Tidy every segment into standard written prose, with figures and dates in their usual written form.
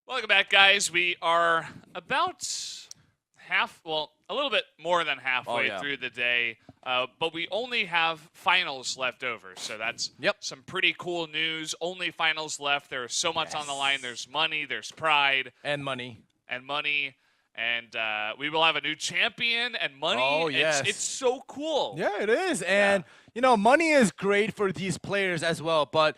Welcome back, guys. We are about a little bit more than halfway through the day, but we only have finals left over. So that's some pretty cool news. Only finals left. There's so much on the line. There's money, there's pride. And money. And we will have a new champion and money. Oh, yes. It's so cool. Yeah, it is. And, money is great for these players as well. But,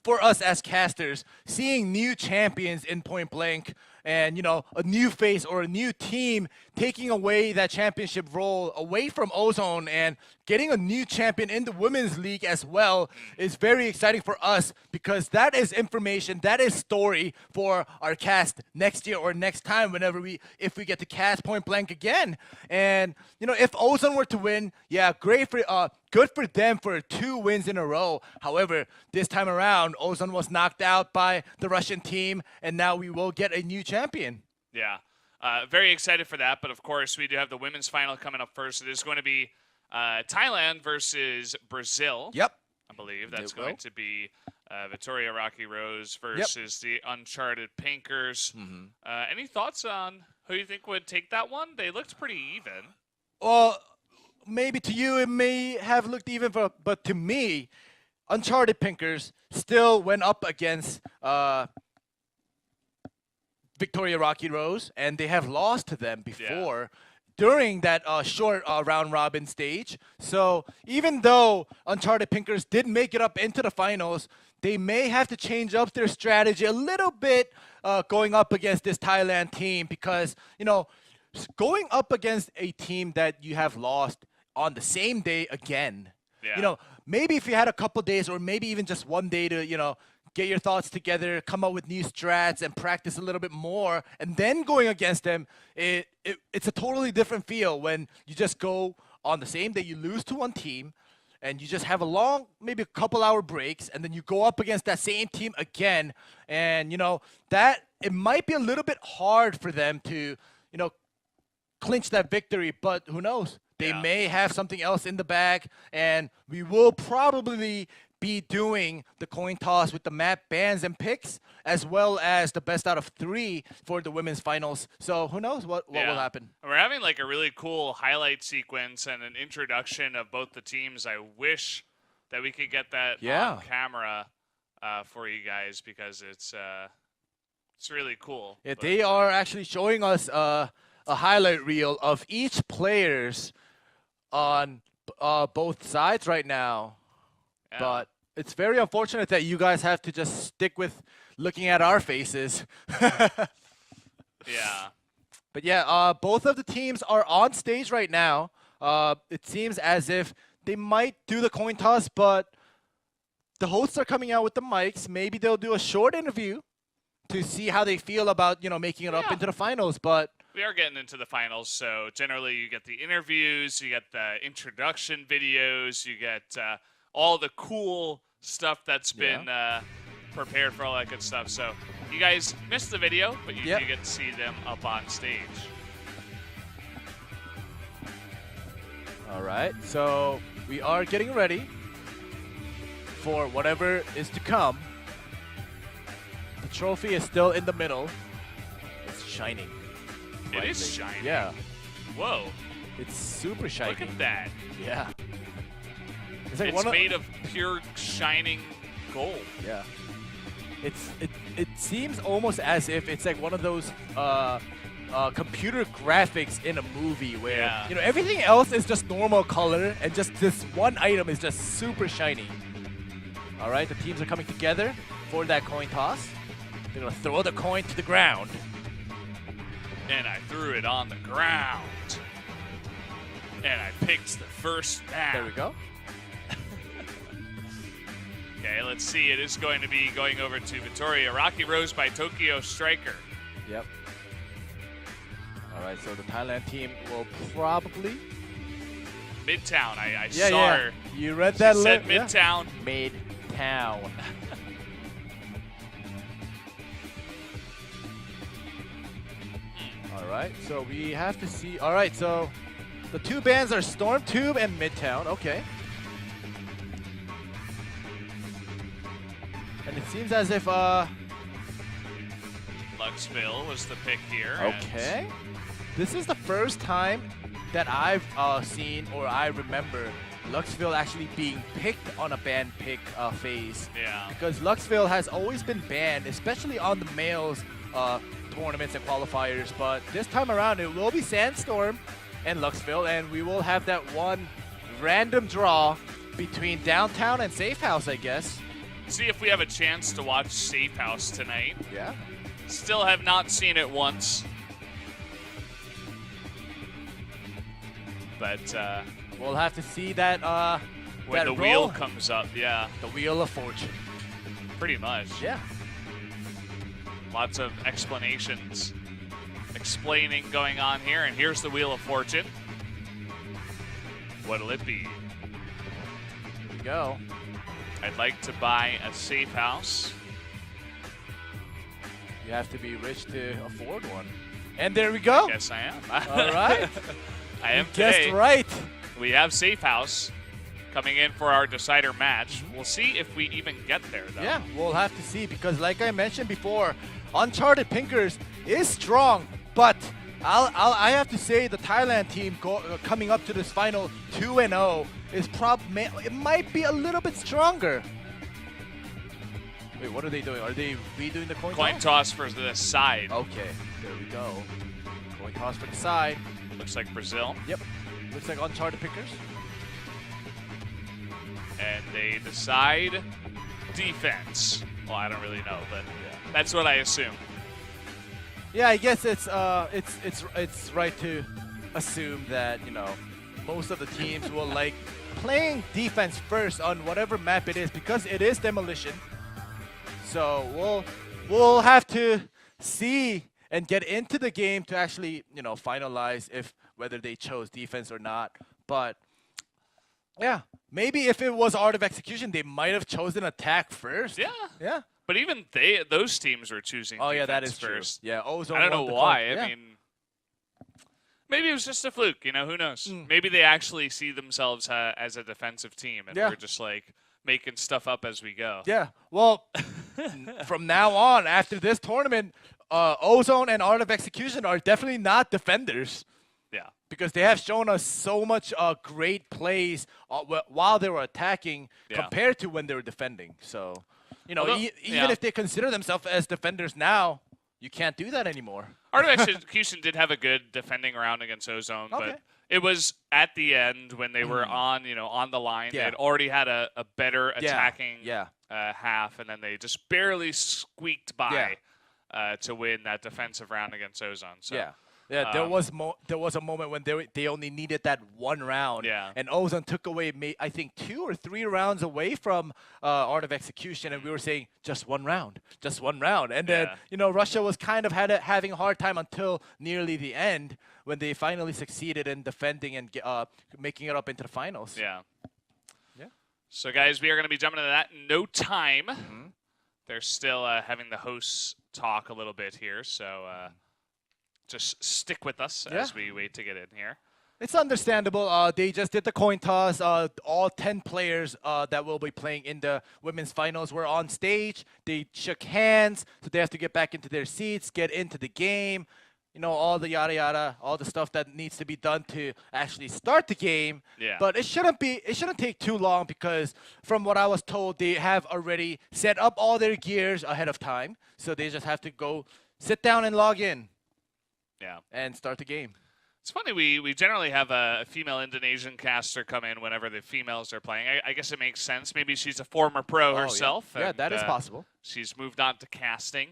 for us as casters, seeing new champions in Point Blank and, a new face or a new team taking away that championship role away from Ozone and getting a new champion in the Women's League as well is very exciting for us because that is information, that is story for our cast next year or next time if we get to cast Point Blank again. And, if Ozone were to win, great for good for them for 2 wins in a row. However, this time around, Ozone was knocked out by the Russian team, and now we will get a new champion. Yeah. Very excited for that, but of course we do have the women's final coming up first. It is going to be Thailand versus Brazil. Yep. I believe that's going to be Vittoria Rocky Rose versus the Uncharted Pinkers. Any thoughts on who you think would take that one? They looked pretty even. Well, maybe to you it may have looked even, but to me, Uncharted Pinkers still went up against Victoria Rocky Rose, and they have lost to them before during that short round-robin stage. So even though Uncharted Pinkers did make it up into the finals, they may have to change up their strategy a little bit going up against this Thailand team because, going up against a team that you have lost on the same day again, maybe if you had a couple days or maybe even just one day to, get your thoughts together, come up with new strats, and practice a little bit more, and then going against them, it's a totally different feel when you just go on the same day, you lose to one team, and you just have a long, maybe a couple-hour breaks, and then you go up against that same team again, and, that it might be a little bit hard for them to, clinch that victory, but who knows? They may have something else in the bag, and we will probably be doing the coin toss with the map bans and picks, as well as the best out of 3 for the women's finals. So who knows what will happen. We're having like a really cool highlight sequence and an introduction of both the teams. I wish that we could get that on camera for you guys because it's really cool. Yeah, they are actually showing us a highlight reel of each players on both sides right now. Yeah. But it's very unfortunate that you guys have to just stick with looking at our faces. Yeah. But both of the teams are on stage right now. It seems as if they might do the coin toss, but the hosts are coming out with the mics. Maybe they'll do a short interview to see how they feel about, making it up into the finals. But we are getting into the finals, so generally you get the interviews, you get the introduction videos, you get all the cool stuff that's been prepared for all that good stuff. So you guys missed the video, but you do get to see them up on stage. All right, so we are getting ready for whatever is to come. The trophy is still in the middle. It's shining. It is shining. Yeah. Whoa. It's super shiny. Look at that. Yeah. It's made of pure shining gold. Yeah. It seems almost as if it's like one of those computer graphics in a movie where everything else is just normal color and just this one item is just super shiny. All right, the teams are coming together for that coin toss. They're gonna throw the coin to the ground. And I threw it on the ground. And I picked the first down. There we go. Okay, let's see. It is going to be going over to Vittoria. Rocky Rose by Tokyo Striker. Yep. All right, so the Thailand team will probably... Midtown. I saw her. You read that? She said Midtown. Midtown. All right, so we have to see. All right, so the 2 bands are Storm Tube and Midtown. Okay. And it seems as if Luxville was the pick here. Okay. This is the first time that I've seen or I remember Luxville actually being picked on a ban pick phase. Yeah. Because Luxville has always been banned, especially on the males tournaments and qualifiers. But this time around, it will be Sandstorm and Luxville, and we will have that one random draw between Downtown and Safe House, I guess. See if we have a chance to watch Safe House tonight. Yeah. Still have not seen it once. But we'll have to see that when the wheel comes up, yeah. The Wheel of Fortune. Pretty much. Yeah. Lots of explanations. Explaining going on here, and here's the Wheel of Fortune. What'll it be? Here we go. I'd like to buy a Safe House. You have to be rich to afford one. And there we go. Yes, I am. All right. I am today. Guessed right. We have Safe House coming in for our decider match. We'll see if we even get there, though. Yeah, we'll have to see because, like I mentioned before, Uncharted Pinkers is strong, but I have to say the Thailand team coming up to this final 2-0 is it might be a little bit stronger. Wait, what are they doing? Are they redoing the coin toss? Coin toss for the side. Okay, there we go. Coin toss for the side. Looks like Brazil. Yep. Looks like Uncharted Pickers. And they decide defense. Well, I don't really know, but yeah, that's what I assume. Yeah, I guess it's right to assume that, you know, most of the teams will like playing defense first on whatever map it is because it is demolition. So we'll have to see and get into the game to actually, you know, finalize whether they chose defense or not. But yeah, maybe if it was Art of Execution, they might have chosen attack first. Yeah. Yeah. But even those teams were choosing defense yeah, that is first. True. Yeah, Ozone. I don't know why. Yeah. I mean, maybe it was just a fluke. You know, who knows? Maybe they actually see themselves as a defensive team, and we're just like making stuff up as we go. Yeah. Well, from now on, after this tournament, Ozone and Art of Execution are definitely not defenders. Yeah. Because they have shown us so much great plays while they were attacking compared to when they were defending. So, you know, even if they consider themselves as defenders now, you can't do that anymore. Art of Execution did have a good defending round against Ozone, but it was at the end when they were on the line. They had already had a better attacking half, and then they just barely squeaked by to win that defensive round against Ozone. So. Yeah, there was a moment when they only needed that one round, and Ozone took away, I think, 2 or 3 rounds away from Art of Execution, and we were saying just one round, and then Russia was kind of having a hard time until nearly the end when they finally succeeded in defending and making it up into the finals. Yeah. So guys, we are going to be jumping into that in no time. They're still having the hosts talk a little bit here, so. Just stick with us as we wait to get in here. It's understandable. They just did the coin toss. All 10 players that will be playing in the women's finals were on stage. They shook hands, so they have to get back into their seats, get into the game. You know, all the yada yada, all the stuff that needs to be done to actually start the game. Yeah. But it shouldn't take too long because from what I was told, they have already set up all their gears ahead of time. So they just have to go sit down and log in. Yeah. And start the game. It's funny, we generally have a female Indonesian caster come in whenever the females are playing. I guess it makes sense. Maybe she's a former pro herself. Yeah, that is possible. She's moved on to casting.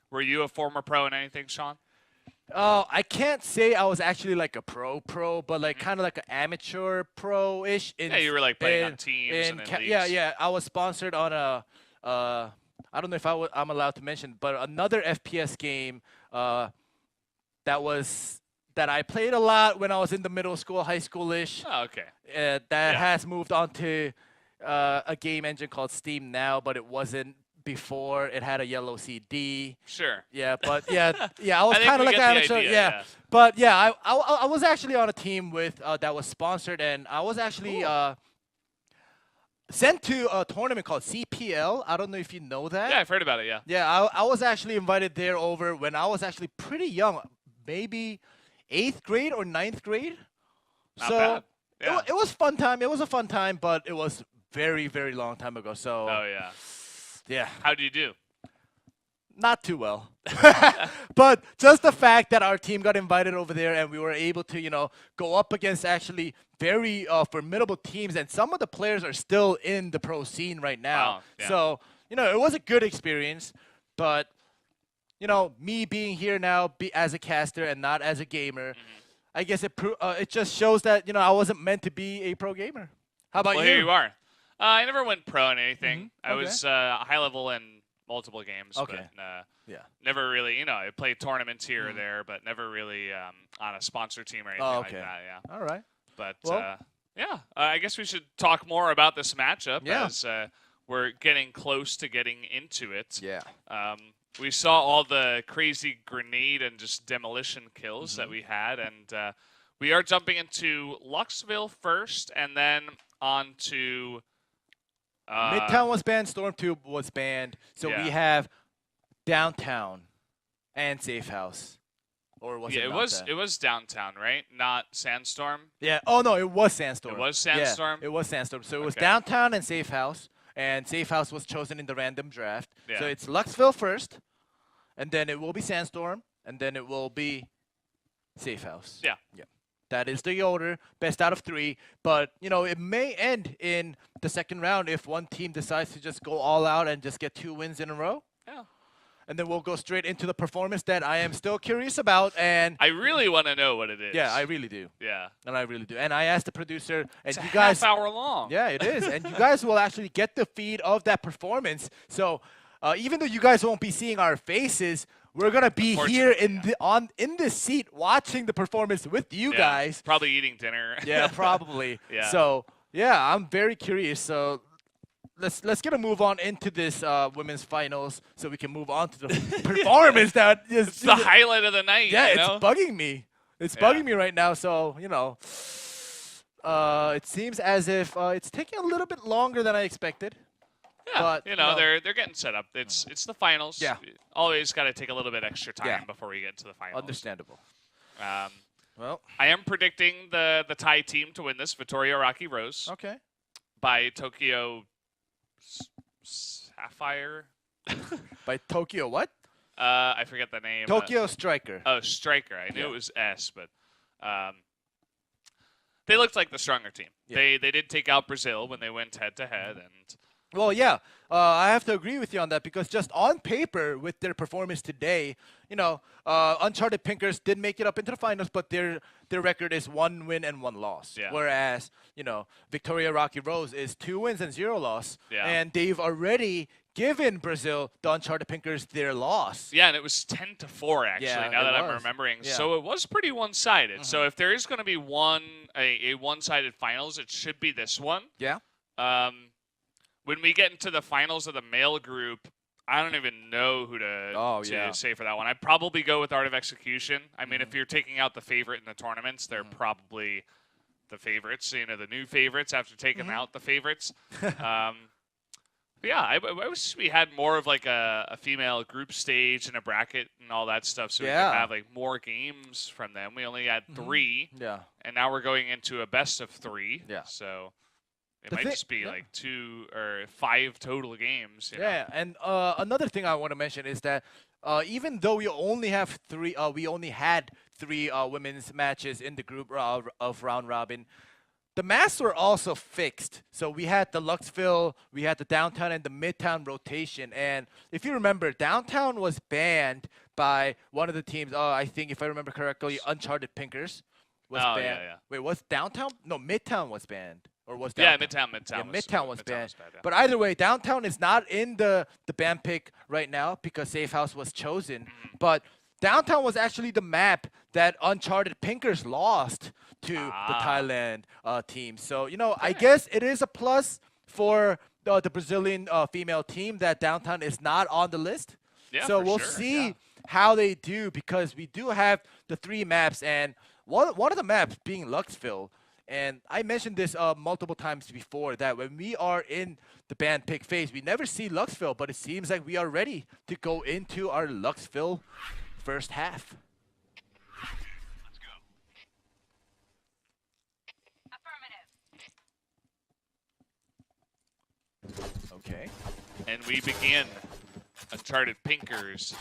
Were you a former pro in anything, Sean? I can't say I was actually like a pro, but like kind of like an amateur pro-ish. Yeah, you were like playing on teams and in leagues. Yeah. I was sponsored on a, I don't know if I'm allowed to mention, but another FPS game that I played a lot when I was in the middle school, high school-ish. Oh, okay. That has moved on to a game engine called Steam now, but it wasn't before. It had a yellow CD. Sure. Yeah, but I was kind of like an amateur. Yeah. But yeah, I was actually on a team with that was sponsored, and I was actually sent to a tournament called CPL. I don't know if you know that. Yeah, I've heard about it, yeah. Yeah, I was actually invited there over when I was actually pretty young, maybe 8th grade or 9th grade. Not so bad. Yeah. it was fun time. It was a fun time, but it was very, very long time ago. So Oh, yeah. yeah, How do you do? not too well. But just the fact that our team got invited over there and we were able to, go up against actually very formidable teams, and some of the players are still in the pro scene right now. Wow, yeah. So, it was a good experience, but me being here now as a caster and not as a gamer, I guess it just shows that, I wasn't meant to be a pro gamer. How about Well, you? here you are. I never went pro in anything. I Okay. was high level in multiple games, Okay. but Yeah. never really, I played tournaments here or there, but never really on a sponsor team or anything Oh, like okay. that, yeah. All right. But, Well- yeah, I guess we should talk more about this matchup Yeah. as we're getting close to getting into it. Yeah. We saw all the crazy grenade and just demolition kills that we had, and we are jumping into Luxville first, and then on to Midtown was banned. Stormtube was banned. So Yeah. we have Downtown and Safe House. Or was yeah, it it not was that? it was downtown, right? Not Sandstorm. Yeah. Oh, no, it was Sandstorm. It was Yeah, Sandstorm? it was Sandstorm. So it was Okay. Downtown and Safe House. And Safe House was chosen in the random draft. Yeah. So it's Luxville first. And then it will be Sandstorm. And then it will be Safe House. Yeah. Yeah. That is the order, best out of 3. But, it may end in the second round if one team decides to just go all out and just get 2 wins in a row. Yeah. And then we'll go straight into the performance that I am still curious about. And I really want to know what it is. yeah, I really do. Yeah. And I really do. And I asked the producer, and It's a you guys, half hour long. yeah, it is. And you guys will actually get the feed of that performance. So even though you guys won't be seeing our faces, we're gonna be here in in this seat watching the performance with you Yeah. guys. Probably eating dinner. Yeah, probably. Yeah. So yeah, I'm very curious. So let's get a move on into this women's finals, so we can move on to the performance that is It's the highlight of the night. yeah, you know? it's bugging me. It's Yeah. bugging me right now. So it seems as if it's taking a little bit longer than I expected. Yeah, But, they're getting set up. It's the finals. Yeah. Always got to take a little bit extra time Yeah. before we get to the finals. Understandable. Well, I am predicting the Thai team to win this, Vittoria Rocky Rose, okay. by Tokyo Sapphire. By Tokyo what? I forget the name. Tokyo Striker. Oh, Striker. I knew Yeah. it was S, but they looked like the stronger team. Yeah. They did take out Brazil when they went head to head, and Well, yeah, I have to agree with you on that because just on paper with their performance today, Uncharted Pinkers did make it up into the finals, but their record is 1 win and 1 loss. Yeah. Whereas, Victoria Rocky Rose is 2 wins and 0 loss. Yeah. And they've already given Brazil, the Uncharted Pinkers, their loss. yeah, and it was 10-4 actually. Yeah, now it that I'm was. remembering, Yeah. so it was pretty one-sided. So if there is going to be a one-sided finals, it should be this one. Yeah. When we get into the finals of the male group, I don't even know who to say for that one. I'd probably go with Art of Execution. I mean, if you're taking out the favorite in the tournaments, they're probably the favorites, the new favorites after taking out the favorites. But yeah, I wish we had more of like a female group stage and a bracket and all that stuff so we could have like more games from them. We only had 3, Yeah. and now we're going into a best of 3. Yeah. So it The might thi- just be yeah. like 2 or 5 total games. You know? Yeah, and another thing I want to mention is that even though we only had 3 women's matches in the group of round robin, the maps were also fixed. So we had the Luxville, we had the Downtown and the Midtown rotation. And if you remember, Downtown was banned by one of the teams. I think if I remember correctly, Uncharted Pinkers was Oh, banned. yeah. Wait, was Downtown? No, Midtown was banned. Or was Yeah, Downtown? Midtown. Yeah, was, Midtown was banned. bad, yeah. But either way, Downtown is not in the ban pick right now because Safe House was chosen. But Downtown was actually the map that Uncharted Pinkers lost to the Thailand team. So, I guess it is a plus for the Brazilian female team that Downtown is not on the list. Yeah, so for we'll sure, see yeah. how they do because we do have the 3 maps. And one of the maps being Luxville And I mentioned this multiple times before, that when we are in the ban pick phase, we never see Luxville, but it seems like we are ready to go into our Luxville first half. Let's go. Affirmative. Okay. And we begin Uncharted Pinkers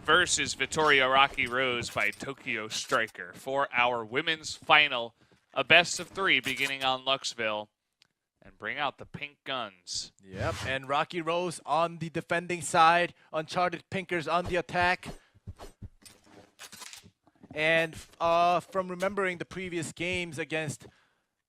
versus Vittoria Rocky Rose by Tokyo Striker for our women's final, a best of 3 beginning on Luxville. And bring out the pink guns. Yep, and Rocky Rose on the defending side, Uncharted Pinkers on the attack. And from remembering the previous games against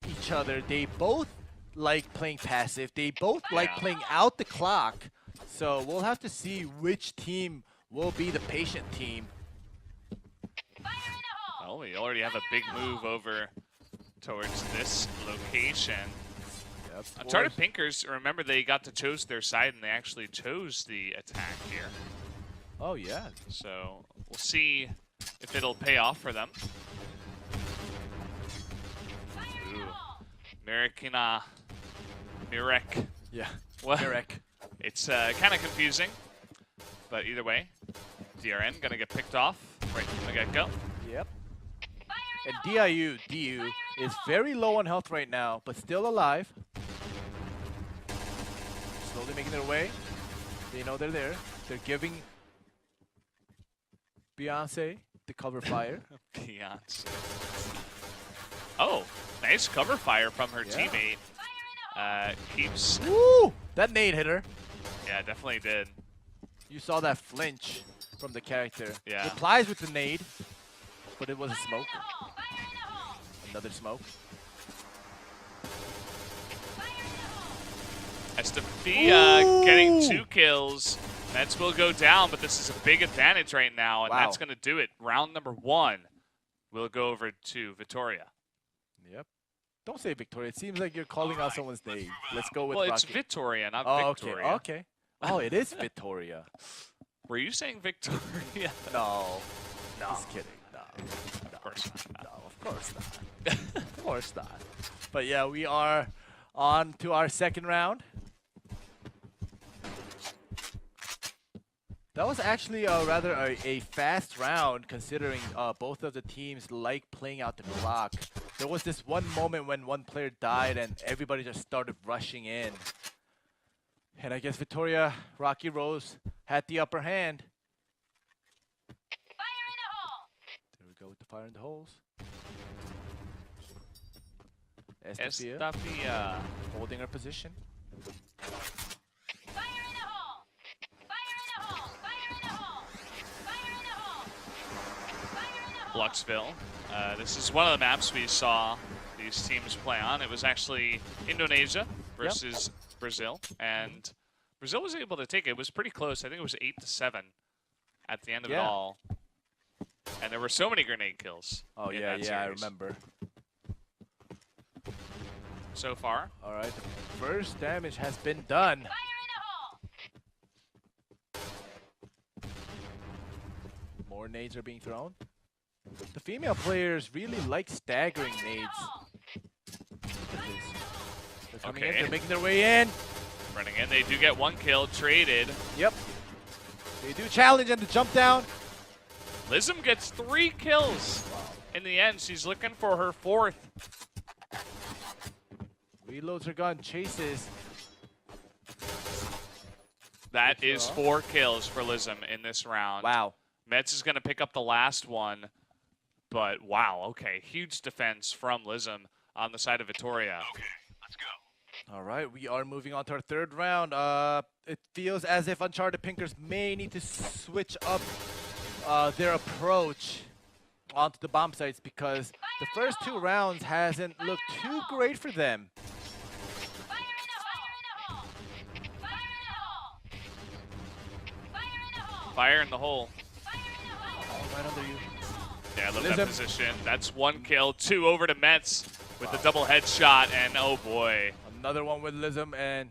each other, they both like playing passive. They both like playing out the clock. So we'll have to see which team will be the patient team. Well, we already have a big move over towards this location. Yep, Uncharted Pinkers, remember they got to choose their side and they actually chose the attack here. Oh, yeah. So we'll see if it'll pay off for them. Ooh. Mirek. Yeah, What? Mirek. It's kind of confusing, but either way, DRN gonna get picked off right from the get-go. Yep. And DU is very low on health right now, but still alive. Slowly making their way. They know they're there. They're giving Beyonce the cover fire. Beyonce. Oh, nice cover fire from her teammate. Keeps. Woo! That nade hit her. Yeah, definitely did. You saw that flinch from the character. Yeah. Replies with the nade, but it was a smoke. Another smoke. Estafia getting 2 kills. Mets will go down, but this is a big advantage right now, and that's going to do it. Round number 1 will go over to Vittoria. Yep. Don't say Victoria. It seems like you're calling out someone's name. Let's go with Well, Rocky. it's Vittoria, not Victoria. Okay. Oh, it is Vittoria. Were you saying Victoria? No. Just kidding. No. Of course not. No, of course not. Of course not. But yeah, we are on to our second round. That was actually rather a fast round, considering both of the teams like playing out the clock. There was this one moment when one player died and everybody just started rushing in. And I guess Vittoria Rocky Rose had the upper hand. Fire in the hole. There we go with the fire in the holes. Estafia. Holding her position. Fire in the hole. Fire in the hole. Fire in the hole. Fire in the hole. Fire in the hole. Luxville. This is one of the maps we saw these teams play on. It was actually Indonesia versus Brazil, and Brazil was able to take it. It was pretty close. I think it was 8-7 at the end of it all. And there were so many grenade kills. Oh, in yeah, that I series. remember. So far. All right, the first damage has been done. Fire in the hole. More nades are being thrown. The female players really like staggering nades. Look at this. They're coming in, they're making their way in. Running in, they do get 1 kill, traded. Yep. They do challenge and the jump down. Lism gets 3 kills. In the end, she's looking for her 4th. Reloads her gun, chases. That is 4 kills for Lism in this round. Wow. Mets is going to pick up the last one. But wow, okay. Huge defense from Lism on the side of Vittoria. Okay, let's go. All right, we are moving on to our third round. It feels as if Uncharted Pinkers may need to switch up their approach onto the bomb sites, because the first 2 rounds hasn't looked too great for them. Fire in the hole. Fire in the hole. Fire in the hole. Fire in the hole. Fire in the hole. Oh, right under you. Yeah, I love Lism. that position. That's 1 kill, 2 over to Mets with the double headshot, and oh boy. Another one with Lism, and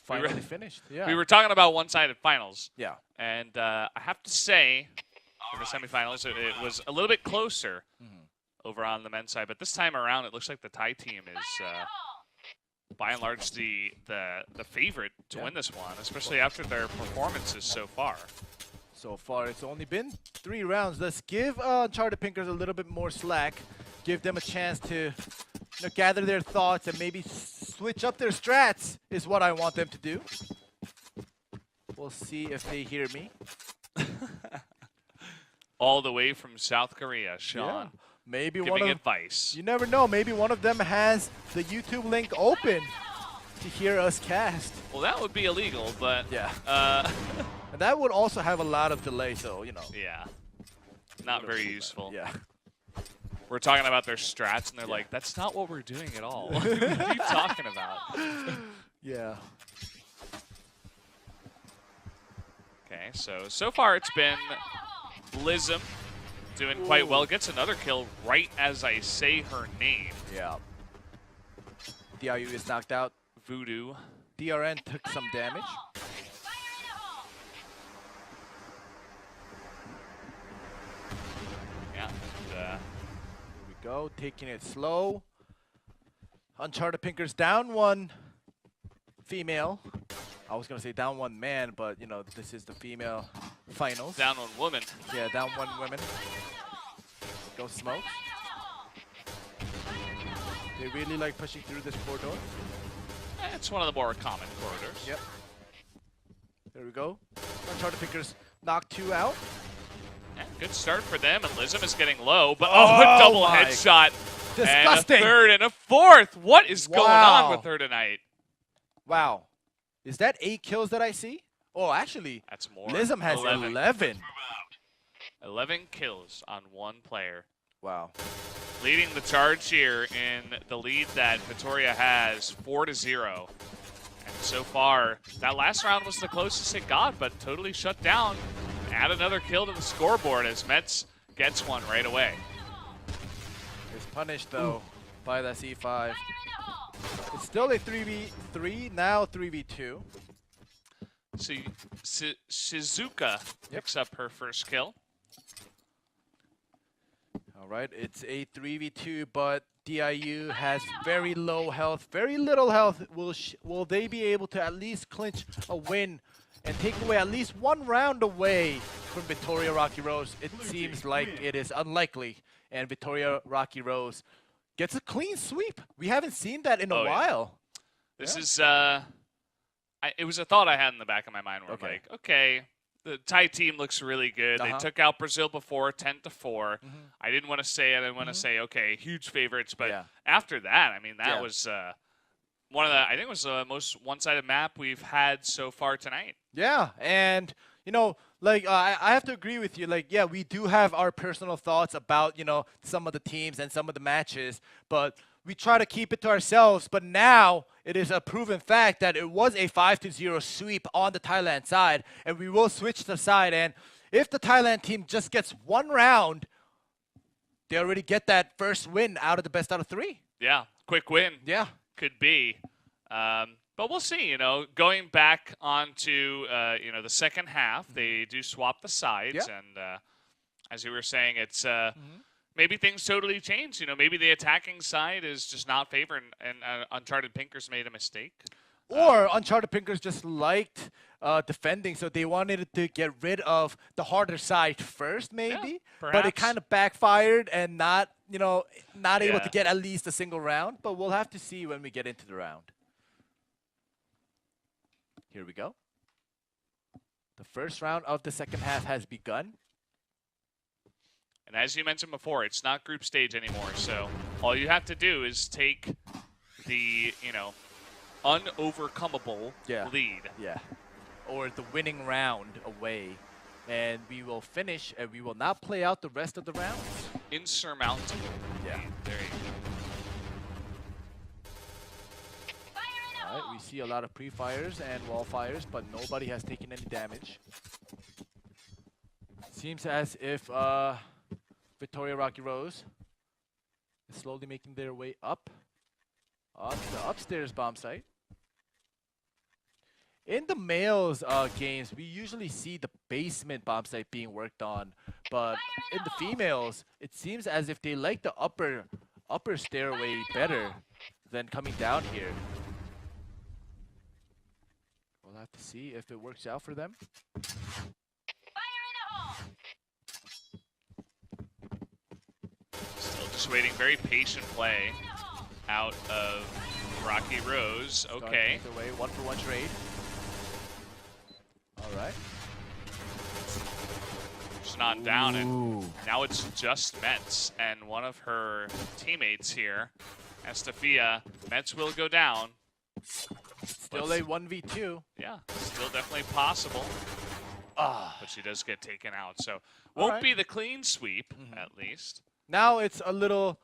finally finished. Yeah. We were talking about one-sided finals. Yeah. And I have to say, for the semifinals, it was a little bit closer. over on the men's side. But this time around, it looks like the Thai team is, by and large, the favorite to win this one, especially after their performances so far. So far, it's only been 3 rounds. Let's give Uncharted Pinkers a little bit more slack. Give them a chance to gather their thoughts and maybe switch up their strats is what I want them to do. We'll see if they hear me. All the way from South Korea, Sean. Yeah. Maybe giving one of advice. You never know. Maybe one of them has the YouTube link open to hear us cast. Well, that would be illegal, but Yeah. and And that would also have a lot of delay, so, Yeah. Not very useful. Yeah. We're talking about their strats, and they're like, that's not what we're doing at all. What are you talking about? Yeah. Okay, so far it's been Blizzum doing quite well. Gets another kill right as I say her name. Yeah. DIU is knocked out. Voodoo. DRN took some damage. Yeah. Here we go, taking it slow. Uncharted Pinkers down 1 female. I was going to say down 1 man, but, this is the female finals. Down 1 woman. Yeah, down 1 women. Go Smokes. They really like pushing through this corridor. It's one of the more common corridors. Yep. There we go. Uncharted Pinkers knocked 2 out. Yeah, good start for them, and Lizum is getting low, but Oh a double my. headshot. Disgusting. And a third and a fourth. What is going on with her tonight? Wow. Is that 8 kills that I see? Oh, actually, That's more. Lism has 11. 11 kills on 1 player. Wow. Leading the charge here in the lead that Vittoria has, 4-0. And so far, that last round was the closest it got, but totally shut down. Add another kill to the scoreboard as Mets gets one right away. It's punished, though, by that C5. It's still a 3v3, now 3v2. See, Shizuka picks up her first kill. All right, it's a 3v2, but DIU has very low health, very little health. Will they be able to at least clinch a win and take away at least 1 round away from Vittoria Rocky Rose? It seems like it is unlikely, and Vittoria Rocky Rose gets a clean sweep. We haven't seen that in a while. This is, it was a thought I had in the back of my mind where I'm like, okay, the Thai team looks really good. They took out Brazil before, 10-4. I didn't want to say it. I didn't want to say, okay, huge favorites. But after that, I mean, that was one of the, I think it was the most one-sided map we've had so far tonight. Yeah, and, I have to agree with you. Like, yeah, we do have our personal thoughts about, some of the teams and some of the matches, but we try to keep it to ourselves. But now it is a proven fact that it was a 5-0 sweep on the Thailand side, and we will switch the side. And if the Thailand team just gets 1 round, they already get that first win out of the best out of 3. Yeah, quick win. Yeah. Could be. But we'll see, going back onto, the second half, they do swap the sides. And as you were saying, it's maybe things totally change. Maybe the attacking side is just not favored, and Uncharted Pinkers made a mistake. Or Uncharted Pinkers just liked defending, so they wanted to get rid of the harder side first, maybe. Yeah, but it kind of backfired and not able to get at least a single round. But we'll have to see when we get into the round. Here we go. The first round of the second half has begun. And as you mentioned before, it's not group stage anymore. So all you have to do is take the, unovercomable lead. Yeah. Or the winning round away. And we will finish, and we will not play out the rest of the rounds. Insurmountable. Yeah. There you go. All right, we see a lot of pre-fires and wall fires, but nobody has taken any damage. Seems as if Vittoria Rocky Rose is slowly making their way up on the upstairs bomb site. In the males games, we usually see the basement bomb site being worked on, but in the females, it seems as if they like the upper stairway better than coming down here. We'll have to see if it works out for them. Fire in the hole! Still just waiting. Very patient play out of Rocky Rose. Okay. Either way, 1-for-1 trade. All right. She's not down, and now it's just Metz and one of her teammates here, Estafia. Metz will go down. Still a 1v2. Yeah, still definitely possible. But she does get taken out, so All won't right. be the clean sweep, at least. Now it's a little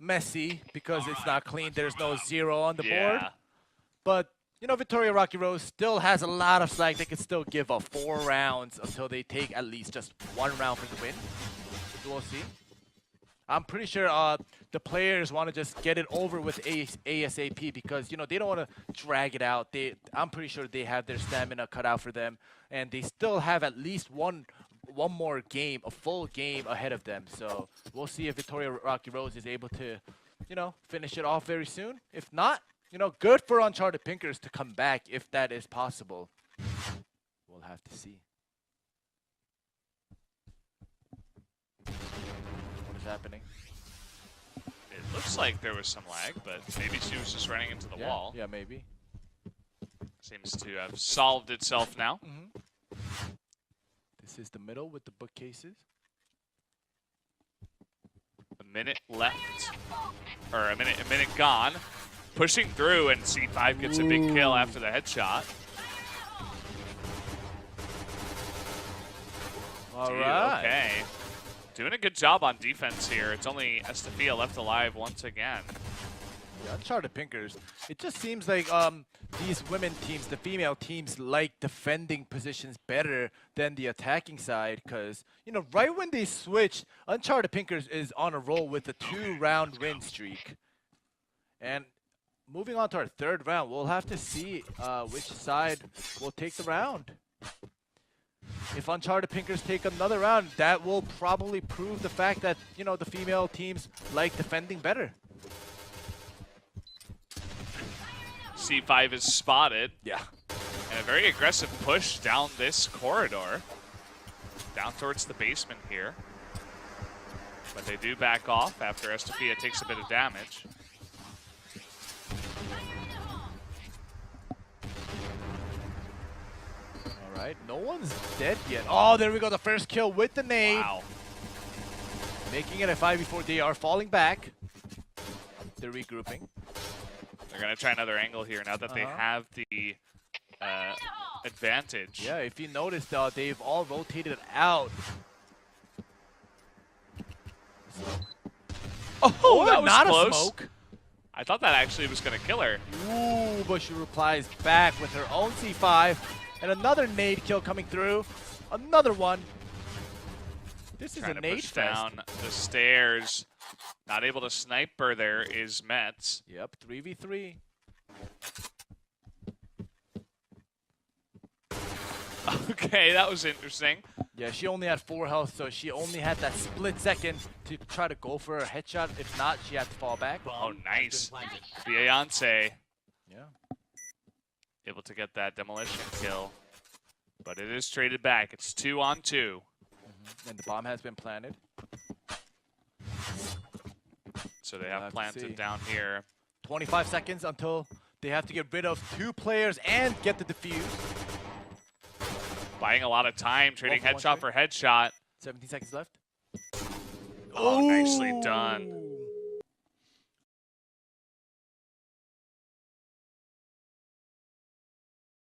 messy because it's not clean. There's no 0 on the board. But, you know, Vittoria Rocky Rose still has a lot of slack. They can still give up 4 rounds until they take at least just 1 round for the win. We'll see. I'm pretty sure the players want to just get it over with ASAP because, you know, they don't want to drag it out. I'm pretty sure they have their stamina cut out for them, and they still have at least one more game, a full game ahead of them. So we'll see if Vittoria Rocky Rose is able to, you know, finish it off very soon. If not, you know, good for Uncharted Pinkers to come back if that is possible. We'll have to see. What is happening? It looks like there was some lag, but maybe she was just running into the wall. Yeah, maybe. Seems to have solved itself now. This is the middle with the bookcases. A minute left, or a minute gone. Pushing through, and C5 gets a big kill after the headshot. All right. Okay. Doing a good job on defense here. It's only Estafia left alive once again. Yeah, Uncharted Pinkers. It just seems like these women teams, the female teams, like defending positions better than the attacking side because, you know, right when they switch, Uncharted Pinkers is on a roll with a 2-round win streak. And moving on to our 3rd round, we'll have to see which side will take the round. If Uncharted Pinkers take another round, that will probably prove the fact that, you know, the female teams like defending better. C5 is spotted. Yeah. And a very aggressive push down this corridor. Down towards the basement here. But they do back off after Estafia takes a bit of damage. All right, no one's dead yet. Oh, there we go, the first kill with the nade. Wow. Making it a 5v4. They are falling back. They're regrouping. They're going to try another angle here now that they have the advantage. Yeah, if you notice, they've all rotated out. Oh, that was not close. a smoke. I thought that actually was going to kill her. Ooh, but she replies back with her own C5. And another nade kill coming through. Another one. This is Trying a to nade push fest. down the stairs. Not able to snipe her there is Metz. Yep, 3v3. Okay, that was interesting. Yeah, she only had 4 health, so she only had that split second to try to go for a headshot. If not, she had to fall back. Oh, nice. Beyonce Yeah. able to get that demolition kill. But it is traded back. It's 2-on-2. And the bomb has been planted. So they We'll have have to planted see. down here. 25 seconds until they have to get rid of 2 players and get the defuse. Buying a lot of time, trading One for one headshot for headshot. 17 seconds left. Oh, nicely done.